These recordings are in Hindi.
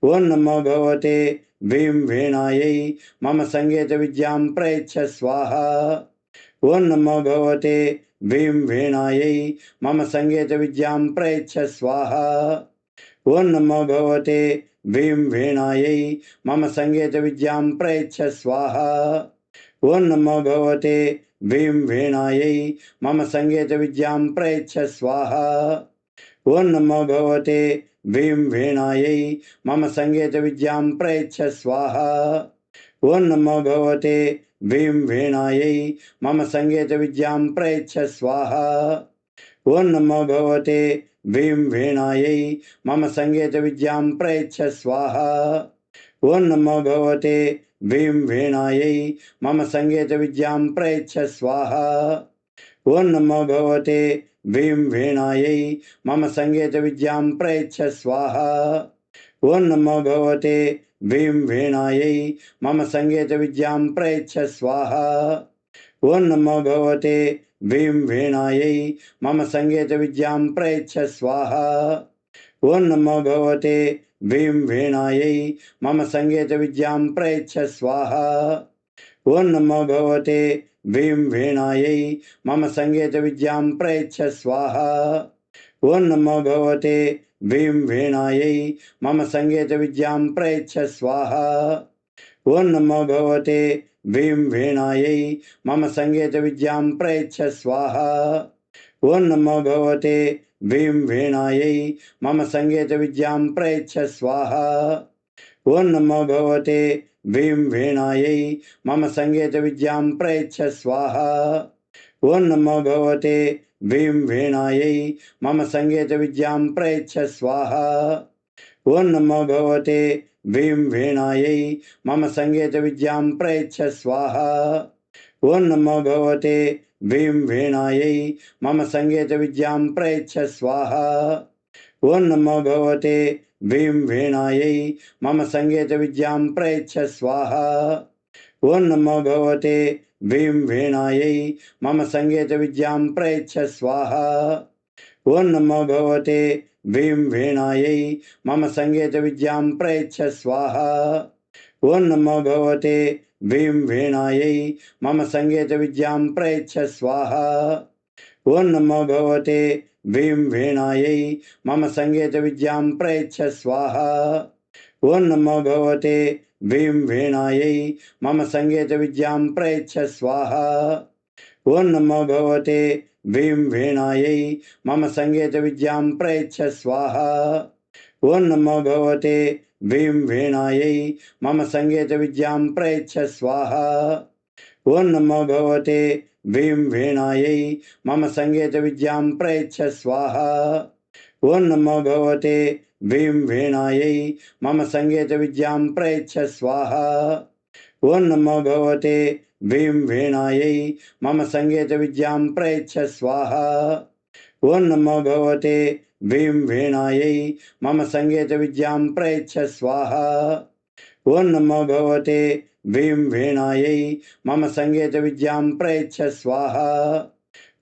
ओं नमो भगवते भीम वेणायै मम संगीत विद्यां प्रयच्छ स्वाहा। ओं नमो भगवते भीम वेणायै मम संगीत विद्यां प्रयच्छ स्वाहा। ओं नमो भगवते भीम वेणायै मम संगीत विद्यां प्रयच्छ स्वाहा। ओं नमो भगवते भीम वेणायै मम संगीत विद्यां प्रयच्छ स्वाहा। ओं नमो भगवते भीम वेणायै मम संगीत विद्यां प्रयच्छ स्वाहा। ओं नमो भगवते भीम वेणायै मम संगीत विद्यां प्रयच्छ स्वाहा। ओं नमो भगवते भीम वेणायै मम संगीत विद्यां प्रयच्छ स्वाहा। ओं नमो भगवते भीम वेणायै मम संगीत विद्यां प्रयच्छ स्वाहा। ओं नमो भगवते भीम वेणायै मम संगीत विद्यां प्रयच्छ स्वाहा। ओं नमो भगवते भीम वेणायै मम संगीत विद्यां प्रयच्छ स्वाहा। ओं नमो भगवते भीम वेणायै मम संगीत विद्यां प्रयच्छ स्वाहा। ओं नमो भगवते भीम वेणायै मम संगीत विद्यां प्रयच्छ स्वाहा। ओं नमो भगवते भीम वेणायै मम संगीत विद्यां प्रयच्छ स्वाहा। ओं नमो भगवते भीम वेणायै मम संगीत विद्यां प्रयच्छ स्वाहा। ओं नमो भगवते भीम वेणायै मम संगीत विद्यां प्रयच्छ स्वाहा। ओं नमो भगवते भीम वेणायै मम संगीत विद्यां प्रयच्छ स्वाहा। ओं नमो भगवते भीम वेणायै मम संगीत विद्यां प्रयच्छ स्वाहा। ओं नमो भगवते भीम वेणायै मम संगीत विद्यां प्रयच्छ स्वाहा। ओं नमो भगवते भीम वेणायै मम संगीत विद्यां प्रयच्छ स्वाहा। ओं नमो भगवते भीम वेणायै मम संगीत विद्यां प्रयच्छ स्वाहा। ओं नमो भगवते भीम वेणायै मम संगीत विद्यां प्रयच्छ स्वाहा। ओं नमो भगवते भीम वेणायै मम संगीत विद्यां प्रयच्छ स्वाहा। ओं नमो भगवते भीम वेणायै मम संगीत विद्यां प्रयच्छ स्वाहा। ओं नमो भगवते भीम वेणायै मम संगीत विद्यां प्रयच्छ स्वाहा। ओं नमो भगवते भीम वेणायै मम संगीत विद्यां प्रयच्छ स्वाहा। ओं नमो भगवते भीम वेणायै मम संगीत विद्यां प्रयच्छ स्वाहा। ओं नमो भगवते भीम वेणायै मम संगीत विद्यां प्रयच्छ स्वाहा। ओं नमो भगवते भीम वेणायै मम संगीत विद्यां प्रयच्छ स्वाहा। ओं नमो भगवते भीम वेणायै मम संगीत विद्यां प्रयच्छ स्वाहा। ओं नमो भगवते भीम वेणायै मम संगीत विद्यां प्रयच्छ स्वाहा। ओं नमो भगवते भीम वेणायै मम संगीत विद्यां प्रयच्छ स्वाहा। ओं नमो भगवते भीम वेणायै मम संगीत विद्यां प्रयच्छ स्वाहा। ओं नमो भगवते भीम वेणायै मम संगीत विद्यां प्रयच्छ स्वाहा।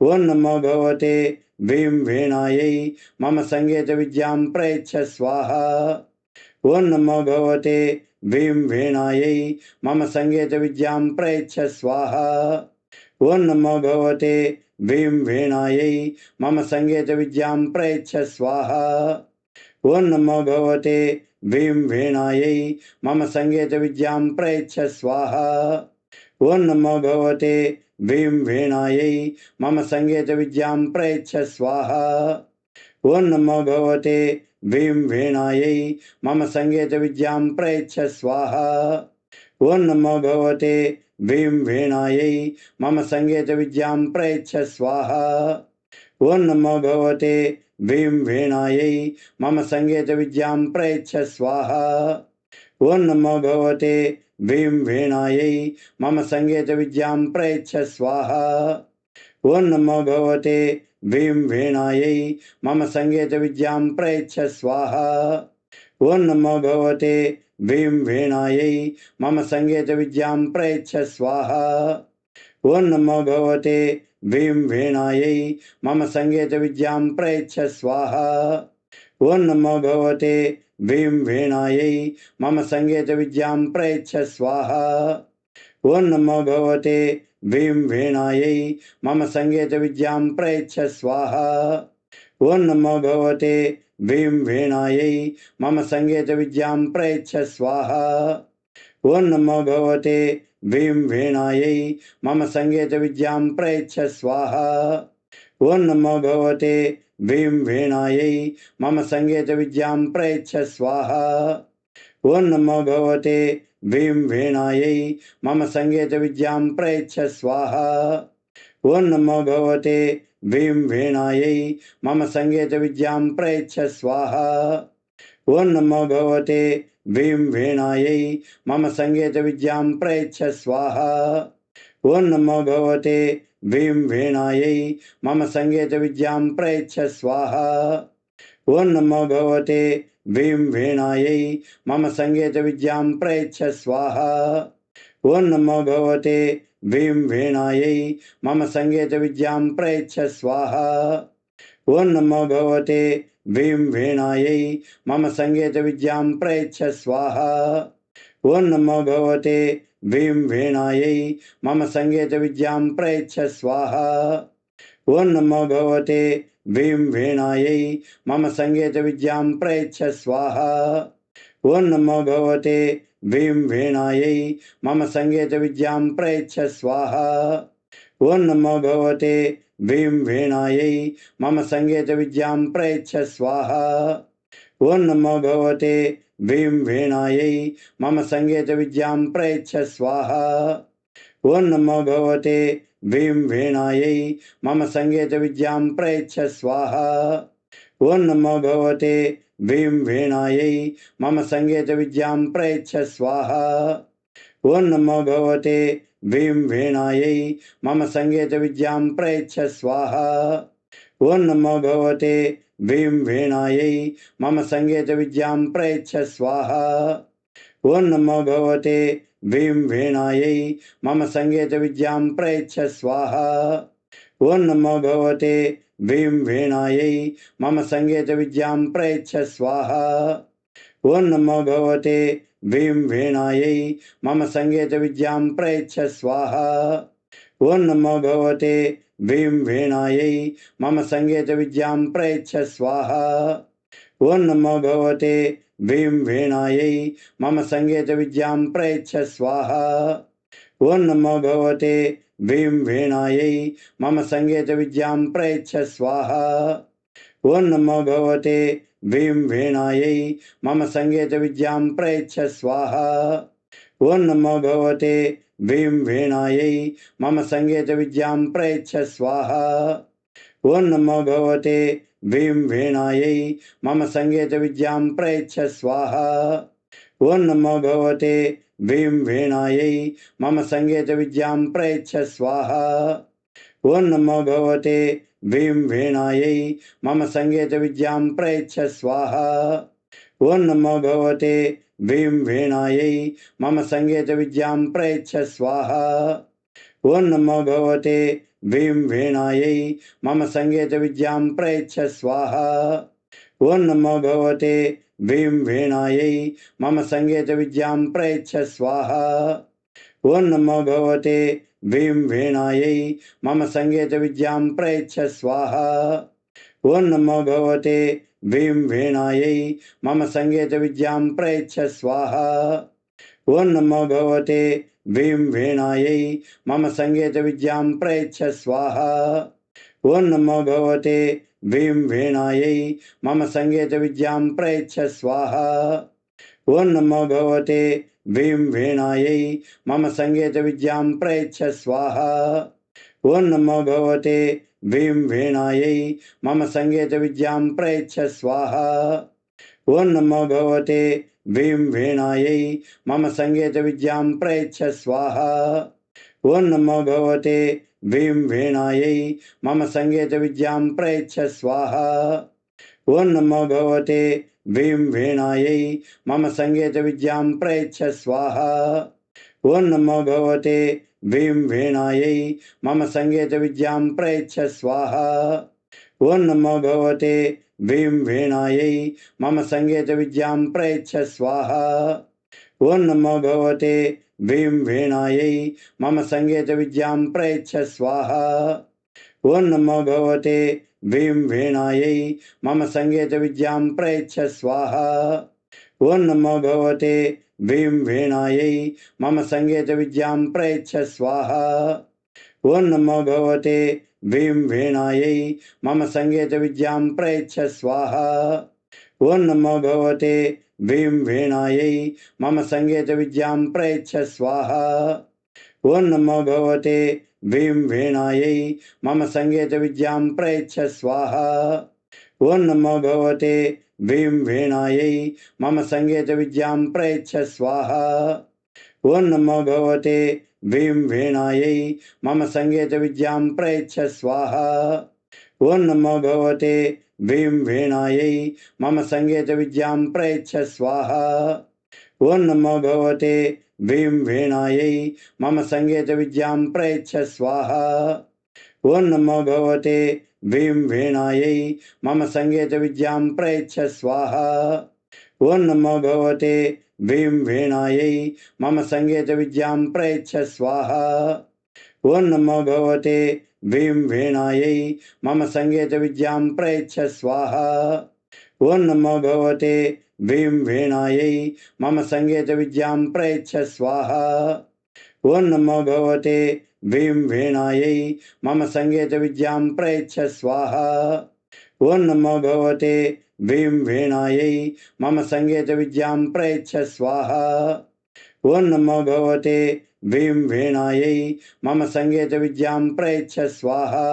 ओं नमो भगवते भीम वेणायै मम संगीत विद्यां प्रयच्छ स्वाहा। ओं नमो भगवते भीम वेणायै मम संगीत विद्यां प्रयच्छ स्वाहा। ओं नमो भगवते भीम वेणायै मम संगीत विद्यां प्रयच्छ स्वाहा। ओं नमो भगवते भीम वेणायै मम संगीत विद्यां प्रयच्छ स्वाहा। ओं नमो भगवते भीम वेणायै मम संगीत विद्यां प्रयच्छ स्वाहा। ओं नमो भगवते भीम वेणायै मम संगीत विद्यां प्रयच्छ स्वाहा। ओं नमो भगवते भीम वेणायै मम संगीत विद्यां प्रयच्छ स्वाहा। ओं नमो भगवते भीम वेणायै मम संगीत विद्यां प्रयच्छ स्वाहा। ओं नमो भगवते भीम वेणायै मम संगीत विद्यां प्रयच्छ स्वाहा। ओं नमो भगवते भीम वेणायै मम संगीत विद्यां प्रयच्छ स्वाहा। ओं नमो भगवते भीम वेणायै मम संगीत विद्यां प्रयच्छ स्वाहा। ओं नमो भगवते भीम वेणायै मम संगीत विद्यां प्रयच्छ स्वाहा। ओं नमो भगवते वीं वीणायै मम सङ्गीतविद्यां प्रयच्छ स्वाहा। ॐ नमो भगवते वीं वीणायै मम सङ्गीतविद्यां प्रयच्छ स्वाहा। ॐ नमो भगवते वीं वीणायै मम सङ्गीतविद्यां प्रयच्छ स्वाहा। ॐ नमो भगवते वीं वीणायै मम सङ्गीतविद्यां प्रयच्छ स्वाहा। ॐ नमो भगवते वीं वीणायै मम सङ्गीतविद्यां प्रयच्छ स्वाहा। ॐ नमो भगवते वीं वीणायै मम सङ्गीतविद्यां प्रयच्छ स्वाहा। ॐ नमो भगवते वीं वीणायै मम सङ्गीतविद्यां प्रयच्छ स्वाहा। ॐ नमो भगवते वीं वीणायै मम सङ्गीतविद्यां प्रयच्छ स्वाहा। ॐ नमो भगवते वीं वीणायै मम सङ्गीतविद्यां प्रयच्छ स्वाहा। ॐ नमो भगवते वीं वीणायै मम सङ्गीतविद्यां प्रयच्छ स्वाहा। ॐ नमो भगवते वीं वीणायै मम सङ्गीतविद्यां प्रयच्छ स्वाहा। ॐ नमो भगवते वीं वीणायै मम सङ्गीतविद्यां प्रयच्छ स्वाहा। ॐ नमो भगवते वीं वीणायै मम सङ्गीतविद्यां प्रयच्छ स्वाहा। ॐ नमो भगवते वीं वीणायै मम सङ्गीतविद्यां प्रयच्छ स्वाहा। ॐ नमो भगवते वीं वीणायै मम सङ्गीतविद्यां प्रयच्छ स्वाहा। ॐ नमो भगवते वीं वीणायै मम सङ्गीतविद्यां प्रयच्छ स्वाहा। ॐ नमो भगवते वीं वीणायै मम सङ्गीतविद्यां प्रयच्छ स्वाहा। ॐ नमो भगवते वीं वीणायै मम सङ्गीतविद्यां प्रयच्छ स्वाहा। ॐ नमो भगवते वीं वीणायै मम सङ्गीतविद्यां प्रयच्छ स्वाहा। ॐ नमो भगवते वीं वीणायै मम सङ्गीतविद्यां प्रयच्छ स्वाहा। ॐ नमो भगवते वीं वीणायै मम सङ्गीतविद्यां प्रयच्छ स्वाहा। ॐ नमो भगवते वीं वीणायै मम सङ्गीतविद्यां प्रयच्छ स्वाहा। ॐ नमो भगवते वीं वीणायै मम सङ्गीतविद्यां प्रयच्छ स्वाहा। ॐ नमो भगवते वीं वीणायै मम सङ्गीतविद्यां प्रयच्छ स्वाहा। ॐ नमो भगवते वीं वीणायै मम सङ्गीतविद्यां प्रयच्छ स्वाहा। ॐ नमो भगवते वीं वीणायै मम सङ्गीतविद्यां प्रयच्छ स्वाहा। ॐ नमो भगवते वीं वीणायै मम सङ्गीतविद्यां प्रयच्छ स्वाहा। ॐ नमो भगवते वीं वीणायै मम सङ्गीतविद्यां प्रयच्छ स्वाहा। ॐ नमो भगवते वीं वीणायै मम सङ्गीतविद्यां प्रयच्छ स्वाहा। ॐ नमो भगवते वीं वीणायै मम सङ्गीतविद्यां प्रयच्छ स्वाहा। ॐ नमो भगवते वीं वीणायै मम सङ्गीतविद्यां प्रयच्छ स्वाहा। ॐ नमो भगवते वीं वीणायै मम सङ्गीतविद्यां प्रयच्छ स्वाहा। ॐ नमो भगवते वीं वीणायै मम सङ्गीतविद्यां प्रयच्छ स्वाहा। ॐ नमो भगवते वीं वीणायै मम सङ्गीतविद्यां प्रयच्छ स्वाहा। ॐ नमो भगवते वीं वीणायै मम सङ्गीतविद्यां प्रयच्छ स्वाहा। ॐ नमो भगवते वीं वीणायै मम सङ्गीतविद्यां प्रयच्छ स्वाहा। ॐ नमो भगवते वीं वीणायै मम सङ्गीतविद्यां प्रयच्छ स्वाहा। ॐ नमो भगवते वीं वीणायै मम सङ्गीतविद्यां प्रयच्छ स्वाहा। ॐ नमो भगवते वीं वीणायै मम सङ्गीतविद्यां प्रयच्छ स्वाहा। ॐ नमो भगवते वीं वीणायै मम सङ्गीतविद्यां प्रयच्छ स्वाहा। ॐ नमो भगवते वीं वीणायै मम सङ्गीतविद्यां प्रयच्छ स्वाहा। ॐ नमो भगवते वीं वीणायै मम सङ्गीतविद्यां प्रयच्छ स्वाहा। ॐ नमो भगवते वीं वीणायै मम सङ्गीतविद्यां प्रयच्छ स्वाहा। ॐ नमो भगवते वीं वीणायै मम सङ्गीतविद्यां प्रयच्छ स्वाहा। ॐ नमो भगवते वीं वीणायै मम सङ्गीतविद्यां प्रयच्छ स्वाहा। ॐ नमो भगवते वीं वीणायै मम सङ्गीतविद्यां प्रयच्छ स्वाहा। ॐ नमो भगवते वीं वीणायै मम सङ्गीतविद्यां प्रयच्छ स्वाहा। ॐ नमो भगवते वीं वीणायै मम सङ्गीतविद्यां प्रयच्छ स्वाहा। ॐ नमो भगवते वीं वीणायै मम सङ्गीतविद्यां प्रयच्छ स्वाहा। ॐ नमो भगवते वीं वीणायै मम सङ्गीतविद्यां प्रयच्छ स्वाहा। ॐ नमो भगवते वीं वीणायै मम सङ्गीतविद्यां प्रयच्छ स्वाहा। ॐ नमो भगवते वीं वीणायै मम सङ्गीतविद्यां प्रयच्छ स्वाहा। ॐ नमो भगवते वीं वीणायै मम सङ्गीतविद्यां प्रयच्छ स्वाहा। ॐ नमो भगवते वीं वीणायै मम सङ्गीतविद्यां प्रयच्छ स्वाहा। ॐ नमो भगवते वीं वीणायै मम सङ्गीतविद्यां प्रयच्छ स्वाहा। ॐ नमो भगवते वीं वीणायै मम सङ्गीतविद्यां प्रयच्छ स्वाहा। ॐ नमो भगवते वीं वीणायै मम सङ्गीतविद्यां प्रयच्छ स्वाहा। ॐ नमो भगवते वीं वीणायै मम सङ्गीतविद्यां प्रयच्छ स्वाहा। ॐ नमो भगवते वीं वीणायै मम सङ्गीतविद्यां प्रयच्छ स्वाहा। ॐ नमो भगवते वीं वीणायै मम सङ्गीतविद्यां प्रयच्छ स्वाहा। ॐ नमो भगवते वीं वीणायै मम सङ्गीतविद्यां प्रयच्छ स्वाहा। ॐ नमो भगवते वीं वीणायै मम सङ्गीतविद्यां प्रयच्छ स्वाहा। ॐ नमो भगवते वीं वीणायै मम सङ्गीतविद्यां प्रयच्छ स्वाहा।